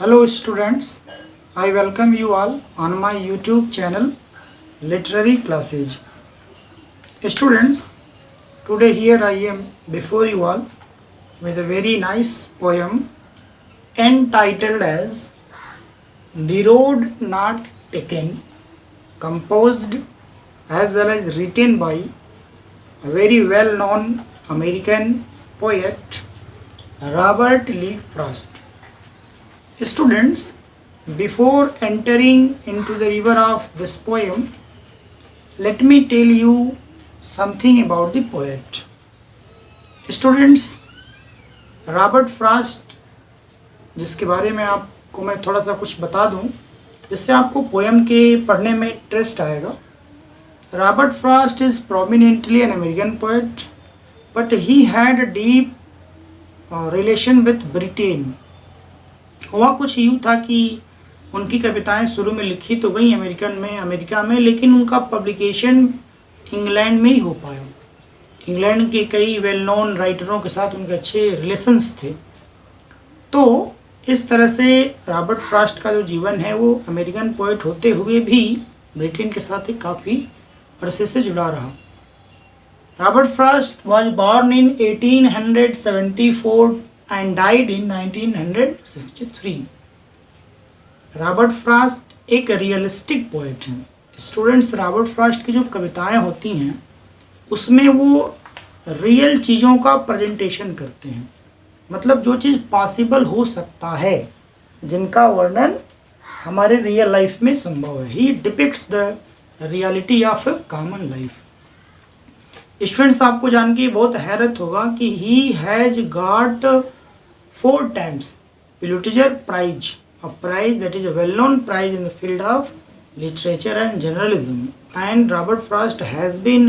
Hello students, I welcome you all on my YouTube channel Literary Classes. Students, today here I am before you all with a very nice poem entitled as The Road Not Taken, composed as well as written by a very well-known American poet Robert Lee Frost. Students, before entering into the river of this poem, let me tell you something about the poet. Students, Robert Frost, जिसके बारे में आपको मैं थोड़ा सा कुछ बता दूं, जिससे आपको पोएम के पढ़ने में इंटरेस्ट आएगा. Robert Frost is prominently an American poet, but he had a deep relation with Britain. हुआ कुछ यूँ था कि उनकी कविताएं शुरू में लिखी तो गई अमेरिका में, लेकिन उनका पब्लिकेशन इंग्लैंड में ही हो पाया. इंग्लैंड के कई वेल नोन राइटरों के साथ उनके अच्छे रिलेशंस थे. तो इस तरह से रॉबर्ट फ्रॉस्ट का जो जीवन है वो अमेरिकन पोएट होते हुए भी ब्रिटेन के साथ एक काफ़ी अरसे से जुड़ा रहा. Robert Frost was born in 1874 and died in 1963. Robert Frost एक रियलिस्टिक पोएट हैं. स्टूडेंट्स, रॉबर्ट फ्रॉस्ट की जो कविताएं होती हैं उसमें वो रियल चीज़ों का प्रेजेंटेशन करते हैं. मतलब जो चीज़ पॉसिबल हो सकता है, जिनका वर्णन हमारे रियल लाइफ में संभव है. He depicts the reality of a common life. Students, आपको जान के बहुत हैरत होगा कि he has got 4 times Pulitzer Prize, a prize that is a well-known prize in the field of literature and journalism. And Robert Frost has been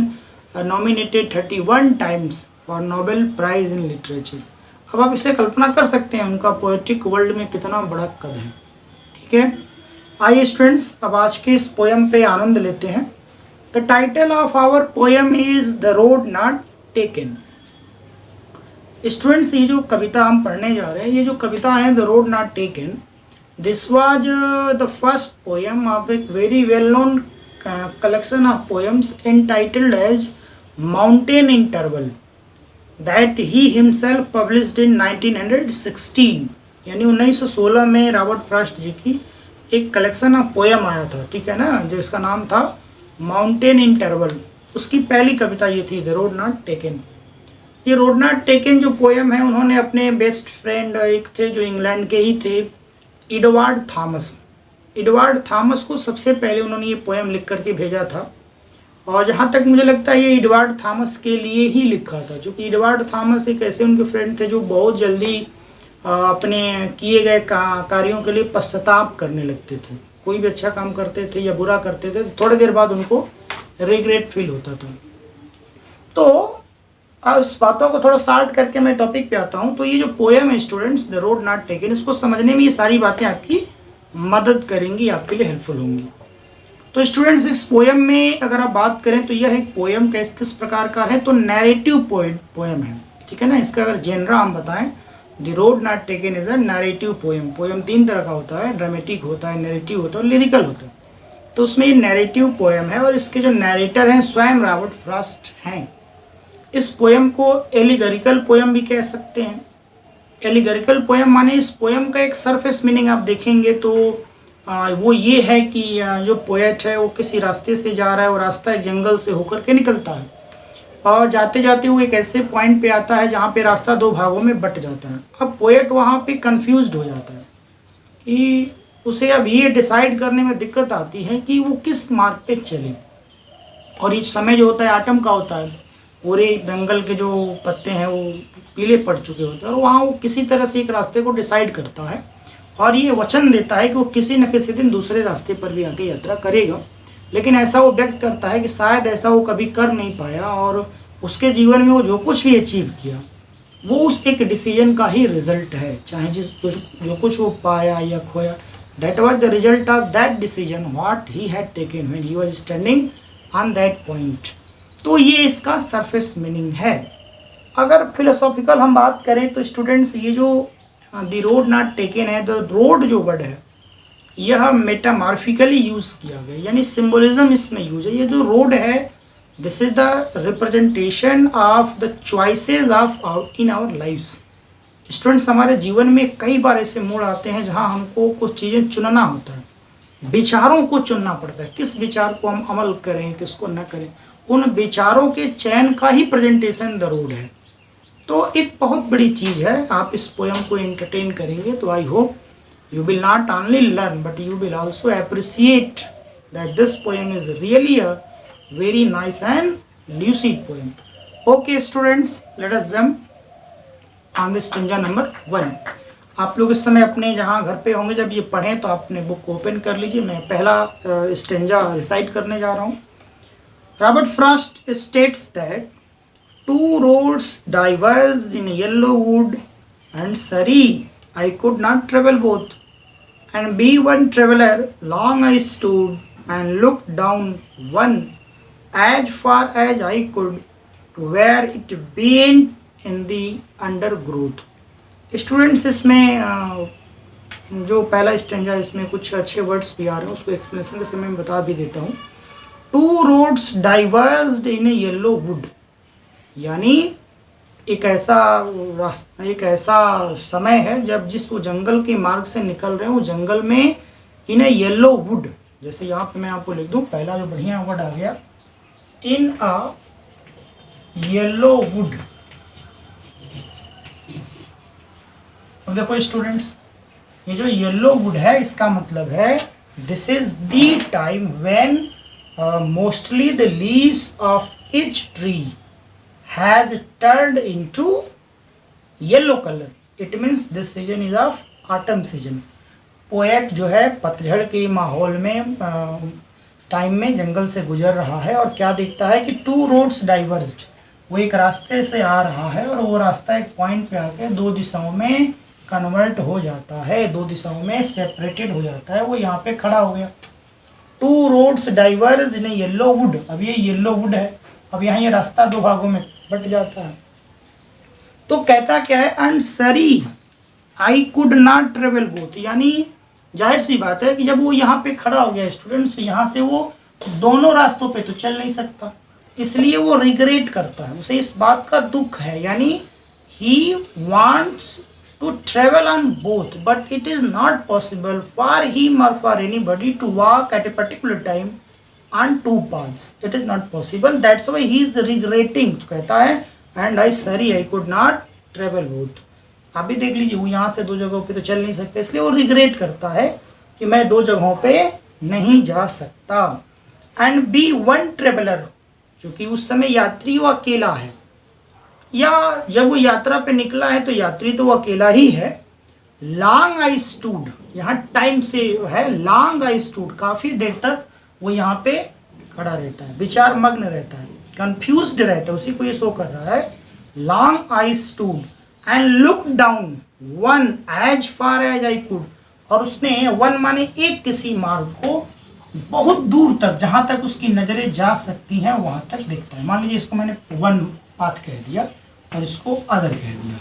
nominated 31 times for Nobel Prize in Literature. अब आप इसे कल्पना कर सकते हैं उनका poetic world में कितना बड़ा कद है. ठीक है, आइए स्टूडेंट्स, अब आज के इस पोएम पे आनंद लेते हैं. The title of our poem is the road not taken. Students, ये जो कविता हम पढ़ने जा रहे हैं, ये जो कविता है the road not taken, this was the first poem of एक very well known collection of poems entitled as Mountain Interval that he himself published in 1916. यानी 1916 में रॉबर्ट फ्रॉस्ट जी की एक कलेक्शन ऑफ पोएम आया था. ठीक है ना, जो इसका नाम था माउंटेन इंटरवल. उसकी पहली कविता ये थी द रोड नॉट टेकन. ये रोड नॉट टेकन जो पोएम है, उन्होंने अपने बेस्ट फ्रेंड एक थे जो इंग्लैंड के ही थे, एडवर्ड थॉमस को सबसे पहले उन्होंने ये पोएम लिख करके भेजा था. और जहाँ तक मुझे लगता है ये एडवर्ड थॉमस के लिए ही लिखा था, क्योंकि एडवर्ड थॉमस एक ऐसे उनके फ्रेंड थे जो बहुत जल्दी अपने किए गए कार्यों के लिए पश्चाताप करने लगते थे. कोई भी अच्छा काम करते थे या बुरा करते थे तो थोड़ी देर बाद उनको रिग्रेट फील होता था. तो इस बातों को थोड़ा शार्ट करके मैं टॉपिक पे आता हूँ. तो ये जो पोएम है students, the road not taken, इसको समझने में ये सारी बातें आपकी मदद करेंगी, आपके लिए हेल्पफुल होंगी. तो स्टूडेंट्स, इस पोएम में अगर आप बात करें तो यह एक पोएम किस प्रकार का है, तो नैरेटिव पोएम है. ठीक है ना. इसका अगर जेनरा हम बताएं, the road not taken is a narrative poem. Poem 3 तरह का होता है, ड्रामेटिक होता है, नैरेटिव होता है और लिरिकल होता है. तो उसमें ये नैरेटिव पोएम है और इसके जो नैरेटर हैं स्वयं रॉबर्ट फ्रॉस्ट हैं. इस पोएम को एलिगरिकल पोएम भी कह सकते हैं. एलिगरिकल पोएम माने इस पोएम का एक सरफेस मीनिंग आप देखेंगे तो वो ये है कि जो पोएट है वो किसी रास्ते से जा रहा है, वो रास्ता एक जंगल से होकर के निकलता है और जाते जाते वो एक ऐसे पॉइंट पे आता है जहाँ पे रास्ता 2 भागों में बट जाता है. अब पोएट वहाँ पे कंफ्यूज्ड हो जाता है कि उसे अब ये डिसाइड करने में दिक्कत आती है कि वो किस मार्ग पे चले. और इस समय जो होता है आटम का होता है, पूरे जंगल के जो पत्ते हैं वो पीले पड़ चुके होते हैं और वहाँ वो किसी तरह से एक रास्ते को डिसाइड करता है और ये वचन देता है कि वो किसी न किसी दिन दूसरे रास्ते पर भी आके यात्रा करेगा. लेकिन ऐसा वो व्यक्त करता है कि शायद ऐसा वो कभी कर नहीं पाया और उसके जीवन में वो जो कुछ भी अचीव किया वो उस एक डिसीजन का ही रिजल्ट है. चाहे जो कुछ वो पाया या खोया, that was the result of that decision what he had taken when he was standing on that point. तो ये इसका सरफेस मीनिंग है. अगर फिलोसॉफिकल हम बात करें तो स्टूडेंट्स, ये जो द रोड नॉट टेकन है, द रोड जो वर्ड है यह मेटामॉर्फिकली यूज़ किया गया, यानी सिंबोलिज्म इसमें यूज है। ये जो रोड है this is the representation of the choices of in our life. Students, हमारे जीवन में कई बार ऐसे मोड़ आते हैं जहां हमको कुछ चीज़ें चुनना होता है, विचारों को चुनना पड़ता है, किस विचार को हम अमल करें किसको न करें। उन विचारों के चयन का ही प्रेजेंटेशन द रोड है। तो एक बहुत बड़ी चीज़ है, आप इस पोयम को एंटरटेन करेंगे तो I hope you will not only learn but you will also appreciate that this poem is really a very nice and lucid poem. Okay students, let us jump on the stanza number 1. आप लोग इस समय अपने जहाँ घर पे होंगे जब ये पढ़ें तो आप अपने बुक को ओपन कर लीजिए। मैं पहला स्टेंजा रिसाइट करने जा रहा हूँ। Robert Frost states that two roads diverged in Yellowwood and Surrey. I could not travel both. And be one traveler, long I stood and looked down one as far as I could to where it bent in the undergrowth. Students, इसमें जो पहला stanza इसमें कुछ अच्छे words भी आ रहे हैं, उसको एक्सप्लेनेशन के समय मैं बता भी देता हूँ। Two roads divorced in A yellow would, यानी एक ऐसा समय है जब जिस वो जंगल के मार्ग से निकल रहे हैं, वो जंगल में इन ए येलो वुड, जैसे यहाँ पे मैं आपको लिख दूँ, पहला जो बढ़िया वर्ड आ गया इन अ येलो वुड। अब देखो स्टूडेंट्स, ये जो येलो वुड है इसका मतलब है this is the time when mostly the leaves of each tree has turned into yellow color. It means this season is of autumn season. Poet जो है पतझड़ के माहौल में टाइम में जंगल से गुजर रहा है और क्या देखता है कि टू रोड्स डाइवर्ज्ड, वो एक रास्ते से आ रहा है और वो रास्ता एक पॉइंट पे आके दो दिशाओं में कन्वर्ट हो जाता है, दो दिशाओं में सेपरेटेड हो जाता है। वो यहाँ पे खड़ा हो गया। Two roads diverge in yellow wood, अब ये येलो वुड है, अब यहाँ ये रास्ता दो भागों में बट जाता है। तो कहता क्या है, एंड सरी I could not travel both, यानी जाहिर सी बात है कि जब वो यहाँ पे खड़ा हो गया स्टूडेंट्स, तो यहाँ से वो दोनों रास्तों पे तो चल नहीं सकता, इसलिए वो रिग्रेट करता है, उसे इस बात का दुख है, यानी he wants to travel on both but it is not possible for him और for anybody to walk at a particular time on two paths. It is not possible. That's why he is regretting. तो कहता है and I sorry I could not travel both. आप भी देख लीजिए, वो यहाँ से दो जगहों पे तो चल नहीं सकते, इसलिए वो रिग्रेट करता है कि मैं दो जगहों पे नहीं जा सकता। and be one traveler, क्योंकि उस समय यात्री वो अकेला है, या जब वो यात्रा पे निकला है तो यात्री तो वो अकेला ही है। long I stood, यहाँ टाइम से है, long I stood, काफ़ी देर तक वो यहाँ पे खड़ा रहता है, विचार मग्न रहता है, कंफ्यूज्ड रहता है, उसी को ये शो कर रहा है। Long I stood and look down one as far as I could, और उसने वन माने एक किसी मार्ग को बहुत दूर तक, जहाँ तक उसकी नज़रें जा सकती हैं वहाँ तक देखता है। मान लीजिए इसको मैंने वन पाथ कह दिया और इसको अदर कह दिया,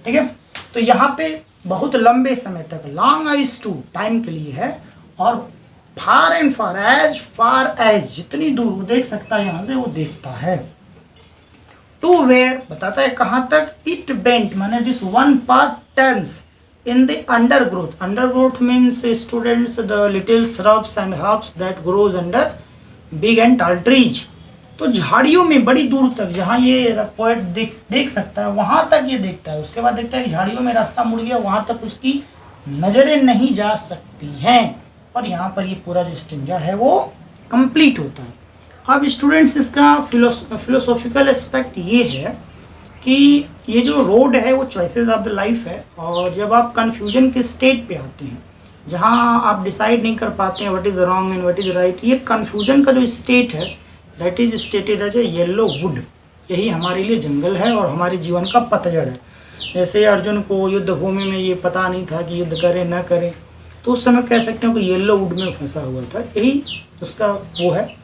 ठीक है। तो यहाँ पे बहुत लंबे समय तक लॉन्ग आई स्टूड टाइम के लिए है, और फार एंड फार एज जितनी दूर वो देख सकता है यहाँ से वो देखता है। टू वेयर बताता है कहाँ तक, इट बेंट माने this one path turns in the undergrowth. Undergrowth means students the little shrubs and herbs that grows under big and tall trees. तो झाड़ियों में बड़ी दूर तक जहाँ ये पोएट देख सकता है वहाँ तक ये देखता है। उसके बाद देखता है कि झाड़ियों में रास्ता मुड़ गया, वहाँ तक उसकी नज़रें नहीं जा सकती हैं, और यहाँ पर ये पूरा जो स्टेंजा है वो कंप्लीट होता है। अब स्टूडेंट्स, इसका फिलोसॉफिकल एस्पेक्ट ये है कि ये जो रोड है वो चॉइसेस ऑफ द लाइफ है, और जब आप कन्फ्यूजन के स्टेट पे आते हैं जहाँ आप डिसाइड नहीं कर पाते हैं what is wrong and what is right, ये कन्फ्यूजन का जो स्टेट है that is stated as a yellow wood. यही हमारे लिए जंगल है और हमारे जीवन का पतझड़ है। जैसे अर्जुन को युद्ध भूमि में ये पता नहीं था कि युद्ध करें न करें, तो उस समय कह सकते हो कि येलो वुड में फंसा हुआ था, यही उसका वो है।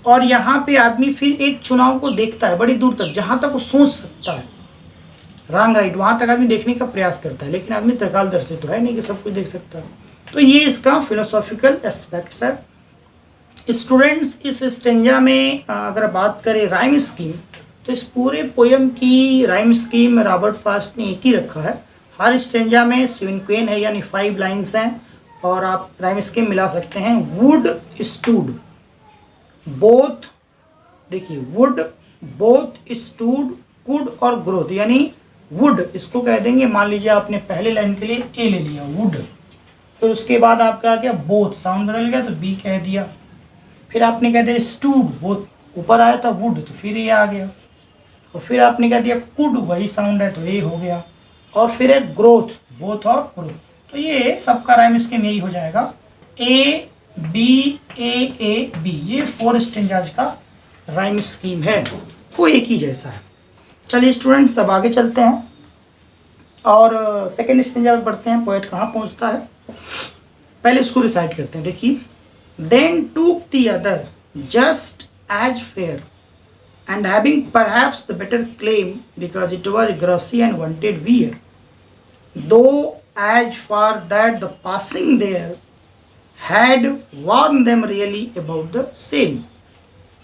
और यहाँ पे आदमी फिर एक चुनाव को देखता है बड़ी दूर तक, जहाँ तक वो सोच सकता है, रॉन्ग राइट वहाँ तक आदमी देखने का प्रयास करता है, लेकिन आदमी त्रिकालदर्शी तो है नहीं कि सब कुछ देख सकता है। तो ये इसका फिलोसॉफिकल एस्पेक्ट्स है। स्टूडेंट्स इस स्टेंजा में अगर बात करें राइम स्कीम, तो इस पूरे पोयम की राइम स्कीम रॉबर्ट फ्रॉस्ट ने एक ही रखा है। हर स्टेंजा में सिविनक्वेन है यानी 5 लाइन्स हैं, और आप राइम स्कीम मिला सकते हैं। वुड स्टूड बोथ, देखिए वुड बोथ स्टूड कुड और ग्रोथ, यानी वुड इसको कह देंगे, मान लीजिए आपने पहले लाइन के लिए ए ले लिया वुड, फिर उसके बाद आपका आ गया बोथ, साउंड बदल गया तो बी कह दिया, फिर आपने कह दिया स्टूड, बोथ ऊपर आया था वुड तो फिर ए आ गया, और फिर आपने कह दिया कुड, वही साउंड है तो ए हो गया, और फिर है ग्रोथ, बोथ और ग्रोथ। तो ये सबका राइम स्कीम यही हो जाएगा, ए बी ए बी, ये 4 स्टेंजाज का राइम स्कीम है, वो एक ही जैसा है। चलिए स्टूडेंट्स अब आगे चलते हैं और सेकेंड स्टेंजा में पढ़ते हैं पोएट कहाँ पहुँचता है। पहले इसको रिसाइट करते हैं, देखिए then took the other just as fair and having perhaps the better claim because it was grassy and wanted wear, though as far that the passing there had warned them really about the same।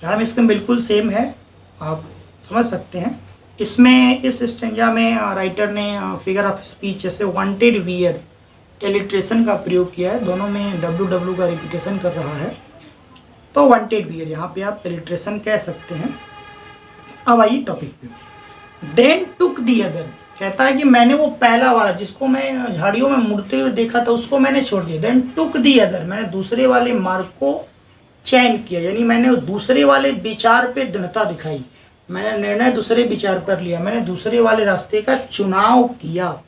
Rhyme scheme बिल्कुल same है, आप समझ सकते हैं। इसमें इस stanza में writer ने फिगर ऑफ स्पीच जैसे वांटेड वियर एलिट्रेशन का प्रयोग किया है, दोनों में डब्ल्यू का रिपीटेशन कर रहा है, तो वांटेड वियर यहाँ पे आप एलिट्रेशन कह सकते हैं। अब आइए टॉपिक पे। देन टुक दी अदर कहता है कि मैंने वो पहला वाला जिसको मैं झाड़ियों में मुड़ते हुए देखा था उसको मैंने छोड़ दिया। देन टुक दी अदर मैंने दूसरे वाले मार्ग को चयन किया, यानी मैंने दूसरे वाले विचार पे दृढ़ता दिखाई, मैंने निर्णय दूसरे विचार पर लिया, मैंने दूसरे वाले रास्ते का चुनाव किया।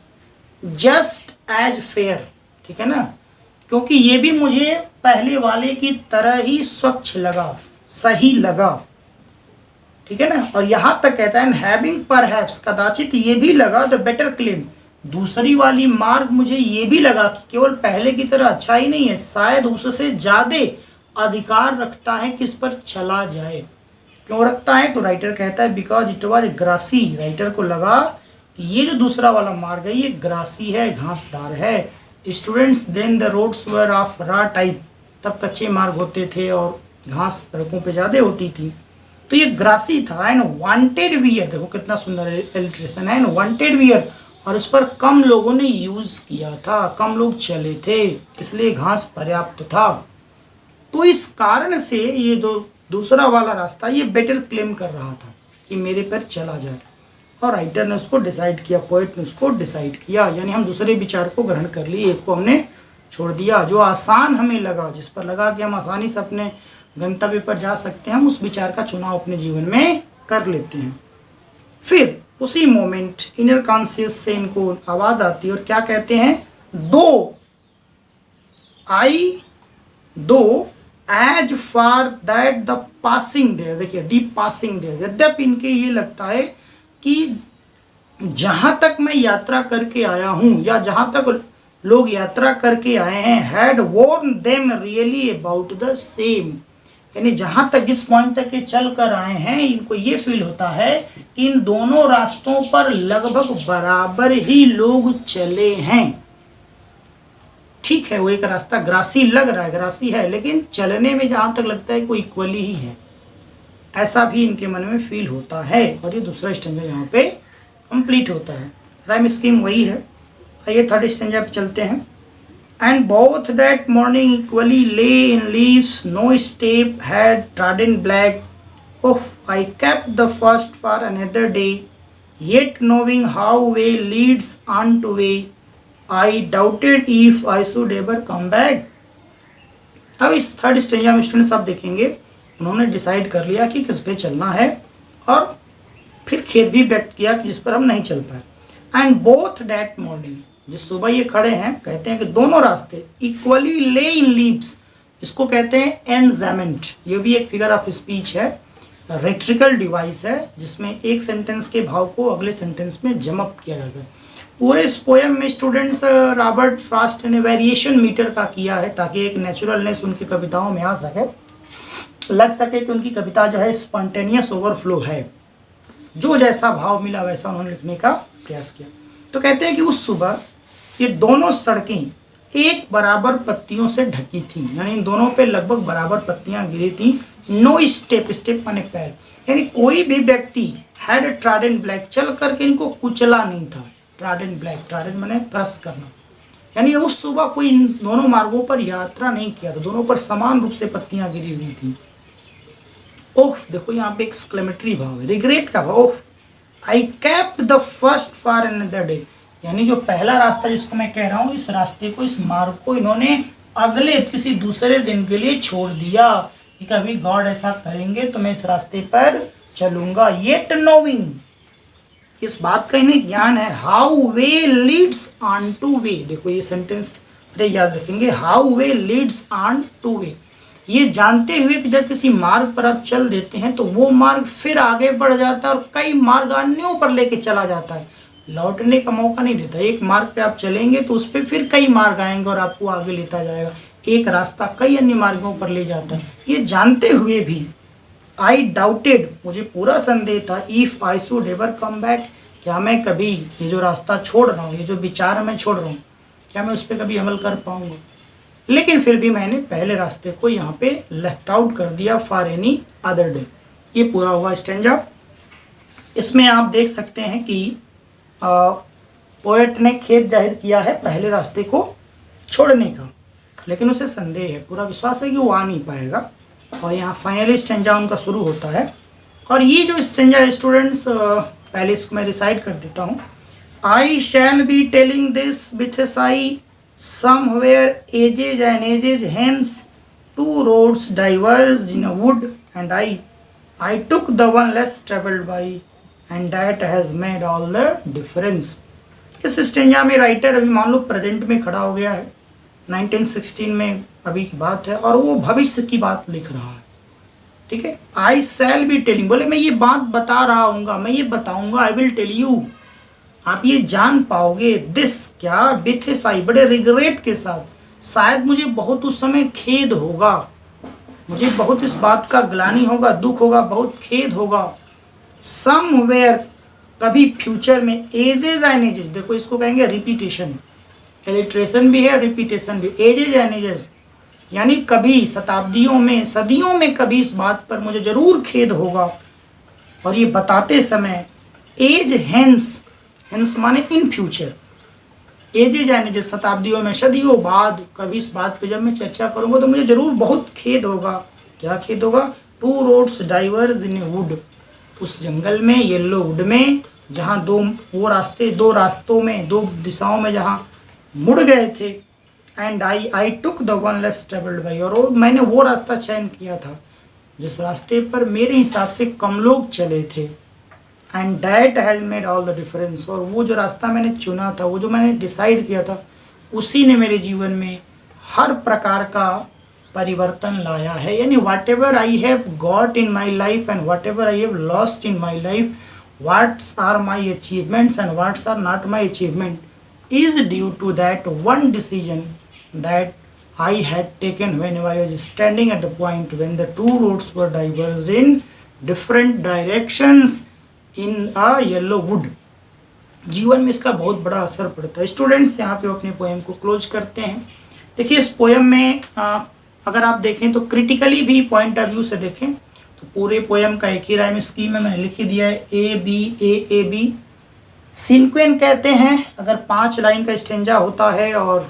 जस्ट एज फेयर, ठीक है ना, क्योंकि ये भी मुझे पहले वाले की तरह ही स्वच्छ लगा, सही लगा, ठीक है ना। और यहाँ तक कहता है हैविंग परहैप्स कदाचित ये भी लगा द बेटर क्लेम, दूसरी वाली मार्ग मुझे ये भी लगा कि केवल पहले की तरह अच्छा ही नहीं है, शायद उससे ज़्यादा अधिकार रखता है किस पर चला जाए। क्यों रखता है, तो राइटर कहता है because it was grassy, writer को लगा कि ये जो दूसरा वाला मार्ग है ये ग्रासी है, घासदार है। Students then the roads were of raw type, तब कच्चे मार्ग होते थे और घास सड़कों पे ज़्यादा होती थी, तो ये ग्रासी था। एंड वांटेड वियर, देखो कितना सुंदर इलिट्रेशन है, एंड वांटेड वियर, और उस पर कम लोगों ने यूज़ किया था, कम लोग चले थे, इसलिए घास पर्याप्त था। तो इस कारण से ये दूसरा वाला रास्ता ये बेटर क्लेम कर रहा था कि मेरे पर चला जाए, और राइटर ने उसको डिसाइड किया, पोएट ने उसको डिसाइड किया, यानी हम दूसरे विचार को ग्रहण कर लिए, एक को हमने छोड़ दिया। जो आसान हमें लगा, जिस पर लगा कि हम आसानी से अपने गंतव्य पर जा सकते हैं, हम उस विचार का चुनाव अपने जीवन में कर लेते हैं। फिर उसी मोमेंट इनर कॉन्शियस से इनको आवाज आती है और क्या कहते हैं, though as far that the passing there, देखिए दी पासिंग देयर, यद्यपि इनके ये लगता है कि जहाँ तक मैं यात्रा करके आया हूँ या जहाँ तक लोग यात्रा करके आए हैं, had worn them really about the same, यानी जहाँ तक जिस पॉइंट तक ये चल कर आए हैं इनको ये फील होता है कि इन दोनों रास्तों पर लगभग बराबर ही लोग चले हैं। ठीक है, वो एक रास्ता ग्रासी लग रहा है, ग्रासी है, लेकिन चलने में जहाँ तक लगता है कोई इक्वली ही है, ऐसा भी इनके मन में फील होता है। और ये दूसरा स्टेंजा यहाँ पे कंप्लीट होता है। राइम स्कीम वही है। आइए थर्ड स्टेंजा पे चलते हैं। And both that morning equally lay in leaves, no step had trodden black. Oh, I kept the first for another day, yet knowing how way leads on to way, I doubted if I should ever come back. अब इस third stanza में students आप देखेंगे उन्होंने decide कर लिया कि किस पे चलना है, और फिर खेद भी व्यक्त किया कि जिस पर हम नहीं चल पाए। एंड बोथ दैट मॉर्निंग, जिस सुबह ये खड़े हैं, कहते हैं कि दोनों रास्ते इक्वली ले इन लीव्स, इसको कहते हैं एनजामेंट, ये भी एक फिगर ऑफ स्पीच है, रेट्रिकल डिवाइस है जिसमें एक सेंटेंस के भाव को अगले सेंटेंस में जमअप किया जाता है। पूरे इस पोएम में स्टूडेंट्स रॉबर्ट फ्रॉस्ट ने वेरिएशन मीटर का किया है ताकि एक नेचुरलनेस उनकी कविताओं में आ सके, लग सके कि उनकी कविता जो है स्पॉन्टेनियस ओवरफ्लो है। जो जैसा भाव मिला वैसा उन्होंने लिखने का प्रयास किया। तो कहते हैं कि उस सुबह ये दोनों सड़कें एक बराबर पत्तियों से ढकी थी, यानी इन दोनों पे लगभग बराबर पत्तियां गिरी थी। नो स्टेप, स्टेप माने पैर, यानी कोई भी व्यक्ति हैड ट्राडेन ब्लैक, चल करके इनको कुचला नहीं था। ट्राडेन ब्लैक, ट्राडेन माने क्रश करना, यानी उस सुबह कोई इन दोनों मार्गों पर यात्रा नहीं किया था, दोनों पर समान रूप से पत्तियां गिरी हुई थी। ओह, देखो यहाँ पे एक्सक्लेमेटरी भाव है, रिग्रेट का भाव। I kept the first for another day, यानी जो पहला रास्ता जिसको मैं कह रहा हूँ, इस रास्ते को, इस मार्ग को इन्होंने अगले किसी दूसरे दिन के लिए छोड़ दिया कि कभी गॉड ऐसा करेंगे तो मैं इस रास्ते पर चलूंगा। येट नोविंग, इस बात का इन्हें ज्ञान है, how way Leeds on two way. देखो ये सेंटेंस याद रखेंगे, how way Leeds on two way, ये जानते हुए कि जब किसी मार्ग पर आप चल देते हैं तो वो मार्ग फिर आगे बढ़ जाता है और कई मार्ग अन्यों पर लेके चला जाता है, लौटने का मौका नहीं देता। एक मार्ग पे आप चलेंगे तो उस पर फिर कई मार्ग आएंगे और आपको आगे लेता जाएगा, एक रास्ता कई अन्य मार्गों पर ले जाता है। ये जानते हुए भी आई डाउटेड, मुझे पूरा संदेह था, if I should ever come back, क्या मैं कभी ये जो रास्ता छोड़ रहा हूँ, ये जो विचार मैं छोड़ रहा हूँ, क्या मैं उस पर कभी अमल कर पाऊंगा। लेकिन फिर भी मैंने पहले रास्ते को यहाँ पे लेफ्ट आउट कर दिया, फॉर एनी अदर डे। ये पूरा हुआ स्टेंजा। इसमें आप देख सकते हैं कि पोएट ने खेद जाहिर किया है पहले रास्ते को छोड़ने का, लेकिन उसे संदेह है, पूरा विश्वास है कि वो आ नहीं पाएगा। और यहाँ फाइनली स्टेंजा उनका शुरू होता है। और ये जो स्टेंजा स्टूडेंट्स, पहले इसको मैं रिसाइट कर देता हूँ। I shall be telling this with a sigh, somewhere ages and ages hence two roads diverged in a wood, and I took the one less traveled by, and that has made all the difference। इस stanza में writer अभी मान लो present में खड़ा हो गया है, 1916 में अभी की बात है, और वो भविष्य की बात लिख रहा है। ठीक है, आई शैल बी टेलिंग, बोले मैं ये बात बता रहा हूँगा, मैं ये बताऊँगा, आई विल टेल यू, आप ये जान पाओगे। दिस क्या, विथ ए साई, बड़े रिग्रेट के साथ, शायद मुझे बहुत उस समय खेद होगा, मुझे बहुत इस बात का ग्लानि होगा, दुख होगा, बहुत खेद होगा। समवेयर, कभी फ्यूचर में, एजेज एंड एजेस, देखो इसको कहेंगे रिपीटेशन, एलिट्रेशन भी है, रिपीटेशन भी, एजेज एंड एजेस, यानी कभी शताब्दियों में, सदियों में कभी इस बात पर मुझे जरूर खेद होगा। और ये बताते समय, एज हेंस, हेंस माने in future, ages and ages, शताब्दियों में, सदियों बाद कभी इस बात पे जब मैं चर्चा करूंगा तो मुझे जरूर बहुत खेद होगा। क्या खेद होगा? Two roads diverge in a wood, उस जंगल में, येलो वुड में, जहाँ वो रास्ते, दो रास्तों में, दो दिशाओं में जहाँ मुड़ गए थे। And I took the one less travelled by, और मैंने वो रास्ता चयन किया था जिस रास्ते पर मेरे हिसाब से कम लोग चले थे। And that has made all the difference, और वो जो रास्ता मैंने चुना था, वो जो मैंने डिसाइड किया था, उसी ने मेरे जीवन में हर प्रकार का परिवर्तन लाया है। यानी whatever I have got in my life and whatever I have lost in my life, what's are my achievements and what's are not my achievement, is due to that one decision that I had taken when I was standing at the point when the two roads were diverged in different directions in a yellow wood। जीवन में इसका बहुत बड़ा असर पड़ता है। Students यहाँ पे अपने पोएम को क्लोज करते हैं। देखिए इस पोएम में अगर आप देखें तो क्रिटिकली भी पॉइंट ऑफ व्यू से देखें तो पूरे पोएम का एक ही राइम स्कीम है, मैंने लिख ही दिया है, A B A B. Sequence कहते हैं अगर 5 लाइन का स्टेंजा होता है और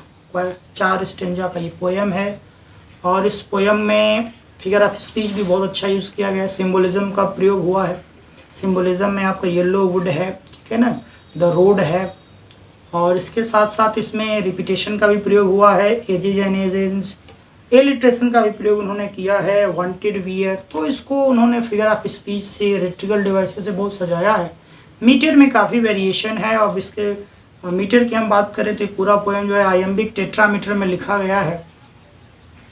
4 स्टेंजा का ये पोएम है। और इस पोएम में फिगर ऑफ स्पीच भी बहुत अच्छा यूज़ किया गया है, सिंबोलिज्म का प्रयोग हुआ है। सिंबोलिज्म में आपका येलो वुड है, ठीक है ना, द रोड है, और इसके साथ साथ इसमें रिपीटेशन का भी प्रयोग हुआ है, एजेज एंड एजेंस, एलिट्रेशन का भी प्रयोग उन्होंने किया है, वांटेड वियर। तो इसको उन्होंने फिगर ऑफ स्पीच से, रेट्रिकल डिवाइसेस से बहुत सजाया है। मीटर में काफ़ी वेरिएशन है, और इसके मीटर की हम बात करें तो पूरा पोएम जो है आयम्बिक टेट्रामीटर में लिखा गया है।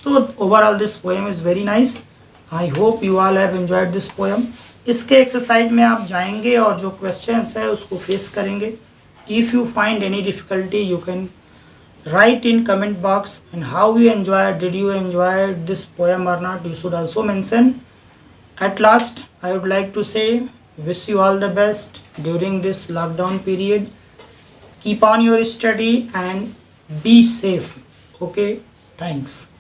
तो overall this poem is very nice. I hope you all have enjoyed this poem. इसके एक्सरसाइज में आप जाएंगे और जो क्वेश्चंस है उसको फेस करेंगे। If you find any difficulty you can write in comment box, and how you enjoyed, did you enjoy this poem or not, you should also mention। At last I would like to say Wish you all the best during this lockdown period. Keep on your study and be safe. Okay, thanks.